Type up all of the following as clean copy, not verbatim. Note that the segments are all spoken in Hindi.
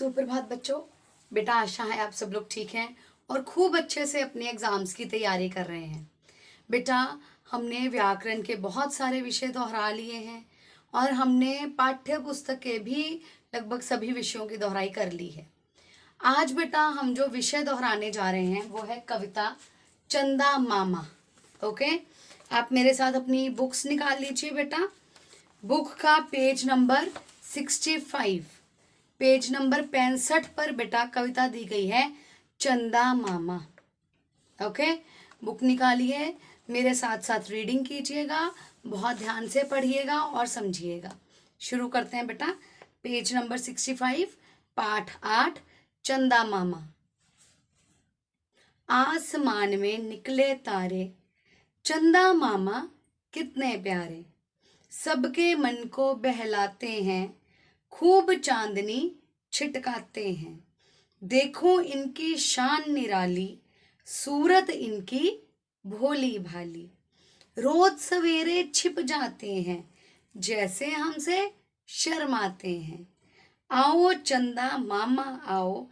सुप्रभात बच्चों। बेटा आशा है आप सब लोग ठीक हैं और खूब अच्छे से अपने एग्जाम्स की तैयारी कर रहे हैं। बेटा हमने व्याकरण के बहुत सारे विषय दोहरा लिए हैं और हमने पाठ्य पुस्तकें भी लगभग सभी विषयों की दोहराई कर ली है। आज बेटा हम जो विषय दोहराने जा रहे हैं वो है कविता चंदा मामा। ओके, आप मेरे साथ अपनी बुक्स निकाल लीजिए बेटा। बुक का पेज नंबर 65, पेज नंबर 65 पर बेटा कविता दी गई है चंदा मामा। ओके, बुक निकालिए, मेरे साथ साथ रीडिंग कीजिएगा, बहुत ध्यान से पढ़िएगा और समझिएगा। शुरू करते हैं बेटा। पेज नंबर 65, पाठ 8, चंदा मामा। आसमान में निकले तारे, चंदा मामा कितने प्यारे, सबके मन को बहलाते हैं, खूब चांदनी छिटकाते हैं। देखो इनकी शान निराली, सूरत इनकी भोली भाली। रोज सवेरे छिप जाते हैं, जैसे हमसे शर्माते हैं। आओ चंदा मामा आओ,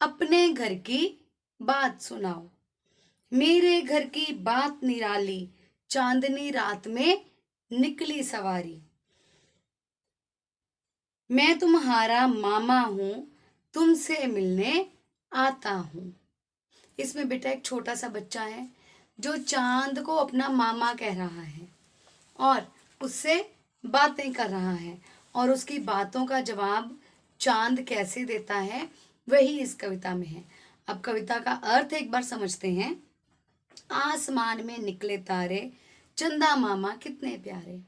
अपने घर की बात सुनाओ। मेरे घर की बात निराली, चांदनी रात में निकली सवारी। मैं तुम्हारा मामा हूं, तुमसे मिलने आता हूं। इसमें बेटा एक छोटा सा बच्चा है जो चांद को अपना मामा कह रहा है और उससे बातें कर रहा है और उसकी बातों का जवाब चांद कैसे देता है वही इस कविता में है। अब कविता का अर्थ एक बार समझते हैं। आसमान में निकले तारे, चंदा मामा कितने प्यारे।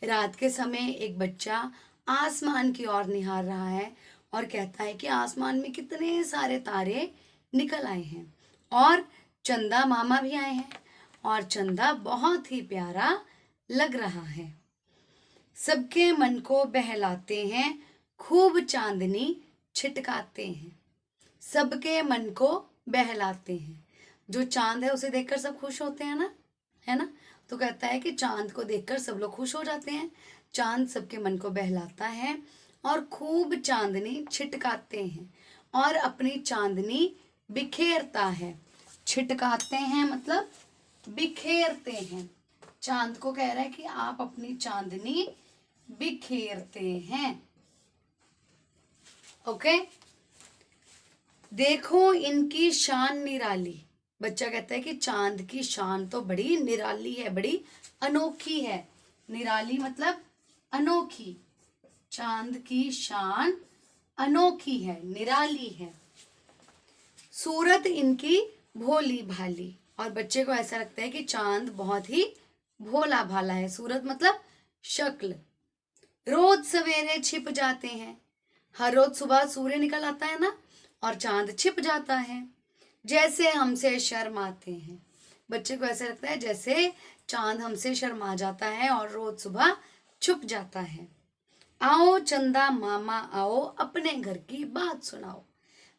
रात के समय एक बच्चा आसमान की ओर निहार रहा है और कहता है कि आसमान में कितने सारे तारे निकल आए हैं और चंदा मामा भी आए हैं और चंदा बहुत ही प्यारा लग रहा है। सबके मन को बहलाते हैं, खूब चांदनी छिटकाते हैं। सबके मन को बहलाते हैं, जो चांद है उसे देखकर सब खुश होते हैं ना, है ना। तो कहता है कि चांद को देखकर सब लोग खुश हो जाते हैं। चांद सबके मन को बहलाता है और खूब चांदनी छिटकाते हैं और अपनी चांदनी बिखेरता है। छिटकाते हैं मतलब बिखेरते हैं। चांद को कह रहा है कि आप अपनी चांदनी बिखेरते हैं। ओके, देखो इनकी शान निराली। बच्चा कहता है कि चांद की शान तो बड़ी निराली है, बड़ी अनोखी है। निराली मतलब अनोखी। चांद की शान अनोखी है, निराली है। सूरत इनकी भोली भाली। और बच्चे को ऐसा लगता है कि चांद बहुत ही भोला भाला है। सूरत मतलब शक्ल। रोज सवेरे छिप जाते हैं। हर रोज सुबह सूर्य निकल आता है ना और चांद छिप जाता है, जैसे हमसे शर्माते हैं। बच्चे को ऐसा लगता है जैसे चांद हमसे शर्मा जाता है और रोज सुबह छुप जाता है। आओ चंदा मामा आओ, अपने घर की बात सुनाओ।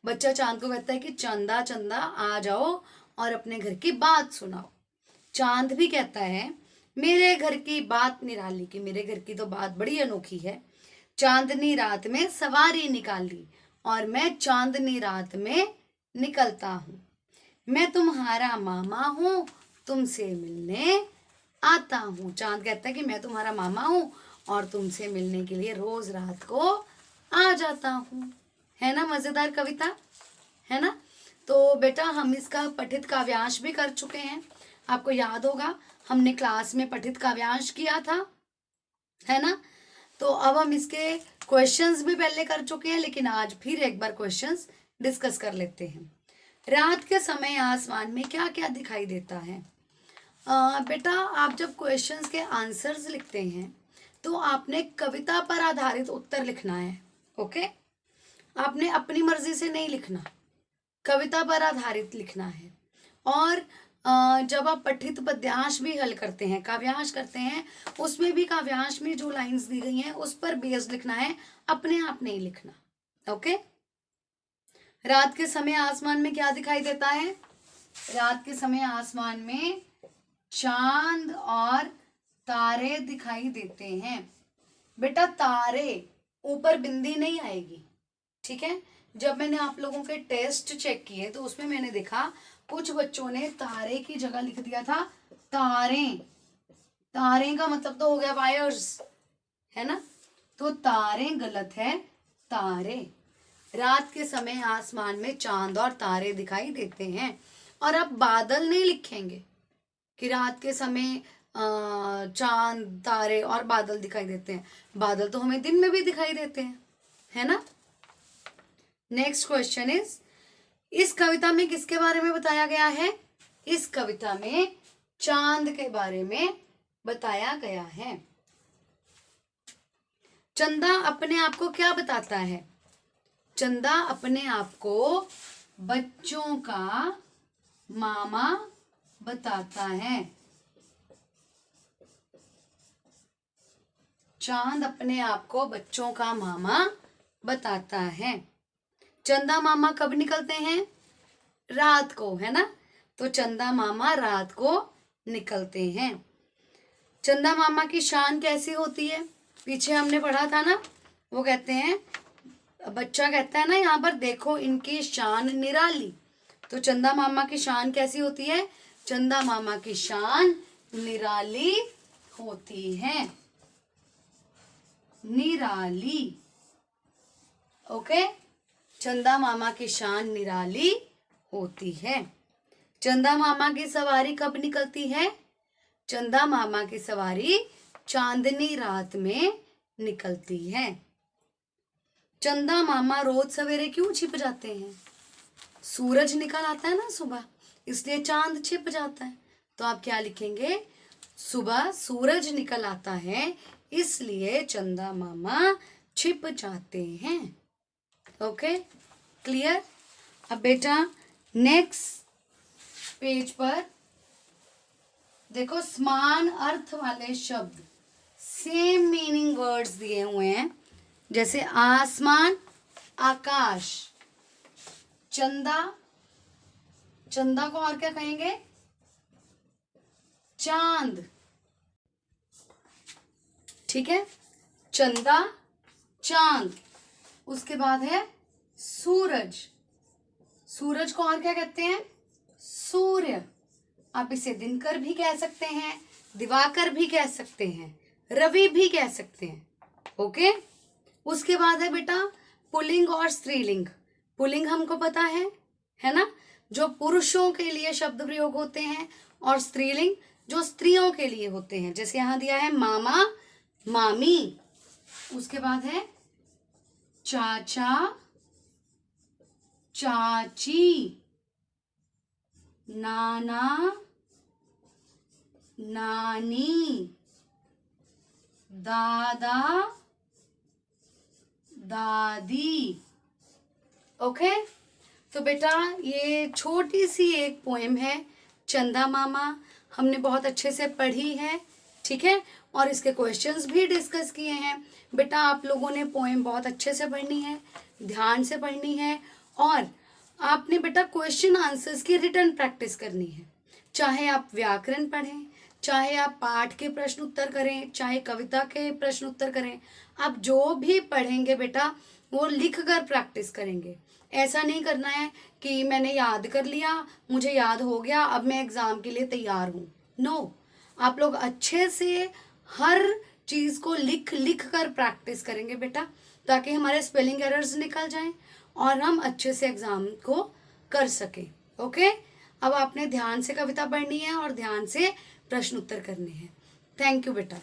बच्चा चांद को कहता है कि चंदा चंदा आ जाओ और अपने घर की बात सुनाओ। चांद भी कहता है मेरे घर की बात निराली, कि मेरे घर की तो बात बड़ी अनोखी है। चांदनी रात में सवारी निकाली और मैं चांदनी रात में निकलता हूँ। मैं तुम्हारा मामा हूँ, तुमसे मिलने आता हूँ। चांद कहता है कि मैं तुम्हारा मामा हूँ और तुमसे मिलने के लिए रोज रात को आ जाता हूँ। है ना मजेदार कविता, है ना। तो बेटा हम इसका पठित काव्यांश भी कर चुके हैं। आपको याद होगा हमने क्लास में पठित काव्यांश किया था, है ना। तो अब हम इसके क्वेश्चंस भी पहले कर चुके हैं, लेकिन आज फिर एक बार क्वेश्चंस डिस्कस कर लेते हैं। रात के समय आसमान में क्या क्या दिखाई देता है। बेटा आप जब क्वेश्चंस के आंसर्स लिखते हैं तो आपने कविता पर आधारित उत्तर लिखना है। ओके, आपने अपनी मर्जी से नहीं लिखना, कविता पर आधारित लिखना है। और जब आप पठित पद्यांश भी हल करते हैं, काव्यांश करते हैं, उसमें भी काव्यांश में जो लाइंस दी गई हैं उस पर बेस्ड लिखना है, अपने आप नहीं लिखना। ओके, रात के समय आसमान में क्या दिखाई देता है। रात के समय आसमान में चांद और तारे दिखाई देते हैं। बेटा तारे ऊपर बिंदी नहीं आएगी, ठीक है। जब मैंने आप लोगों के टेस्ट चेक किए तो उसमें मैंने देखा कुछ बच्चों ने तारे की जगह लिख दिया था तारे। तारे का मतलब तो हो गया वायर्स, है ना। तो तारे गलत है, तारे। रात के समय आसमान में चांद और तारे दिखाई देते हैं। और अब बादल नहीं लिखेंगे कि रात के समय चांद तारे और बादल दिखाई देते हैं। बादल तो हमें दिन में भी दिखाई देते हैं, है ना। नेक्स्ट क्वेश्चन इस कविता में किसके बारे में बताया गया है? इस कविता में चांद के बारे में बताया गया है। चंदा अपने आप को क्या बताता है? चंदा अपने आप को बच्चों का मामा बताता है। चांद अपने आप को बच्चों का मामा बताता है। चंदा मामा कब निकलते हैं? रात को, है ना। तो चंदा मामा रात को निकलते हैं। चंदा मामा की शान कैसी होती है? पीछे हमने पढ़ा था ना, वो कहते हैं, बच्चा कहता है ना यहाँ पर, देखो इनकी शान निराली। तो चंदा मामा की शान कैसी होती है? चंदा मामा की शान निराली होती है, निराली। ओके, चंदा मामा की शान निराली होती है। चंदा मामा की सवारी कब निकलती है? चंदा मामा की सवारी चांदनी रात में निकलती है। चंदा मामा रोज सवेरे क्यों छिप जाते हैं? सूरज निकल आता है ना सुबह, इसलिए चांद छिप जाता है। तो आप क्या लिखेंगे? सुबह सूरज निकल आता है इसलिए चंदा मामा छिप जाते हैं। Okay, clear. अब बेटा नेक्स्ट पेज पर देखो, समान अर्थ वाले शब्द, सेम मीनिंग वर्ड्स दिए हुए हैं, जैसे आसमान, आकाश, चंदा। चंदा को और क्या कहेंगे? चांद। ठीक है, चंदा, चांद। उसके बाद है सूरज। सूरज को और क्या कहते हैं? सूर्य। आप इसे दिनकर भी कह सकते हैं, दिवाकर भी कह सकते हैं, रवि भी कह सकते हैं। ओके। उसके बाद है बेटा पुल्लिंग और स्त्रीलिंग। पुल्लिंग हमको पता है ना, जो पुरुषों के लिए शब्द प्रयोग होते हैं, और स्त्रीलिंग जो स्त्रियों के लिए होते हैं। जैसे यहां दिया है मामा, मामी। उसके बाद है चाचा, चाची, नाना, नानी, दादा, दादी। ओके। तो बेटा ये छोटी सी एक पोएम है चंदा मामा, हमने बहुत अच्छे से पढ़ी है, ठीक है। और इसके क्वेश्चंस भी डिस्कस किए हैं। बेटा आप लोगों ने पोएम बहुत अच्छे से पढ़नी है, ध्यान से पढ़नी है, और आपने बेटा क्वेश्चन आंसर्स की रिटन प्रैक्टिस करनी है। चाहे आप व्याकरण पढ़ें, चाहे आप पाठ के प्रश्न उत्तर करें, चाहे कविता के प्रश्न उत्तर करें, आप जो भी पढ़ेंगे बेटा वो लिख कर प्रैक्टिस करेंगे। ऐसा नहीं करना है कि मैंने याद कर लिया, मुझे याद हो गया, अब मैं एग्जाम के लिए तैयार हूँ। नो, आप लोग अच्छे से हर चीज को लिख लिख कर प्रैक्टिस करेंगे बेटा, ताकि हमारे स्पेलिंग एरर्स निकल जाएं और हम अच्छे से एग्जाम को कर सकें। ओके। अब आपने ध्यान से कविता पढ़नी है और ध्यान से प्रश्न उत्तर करने हैं। थैंक यू बेटा।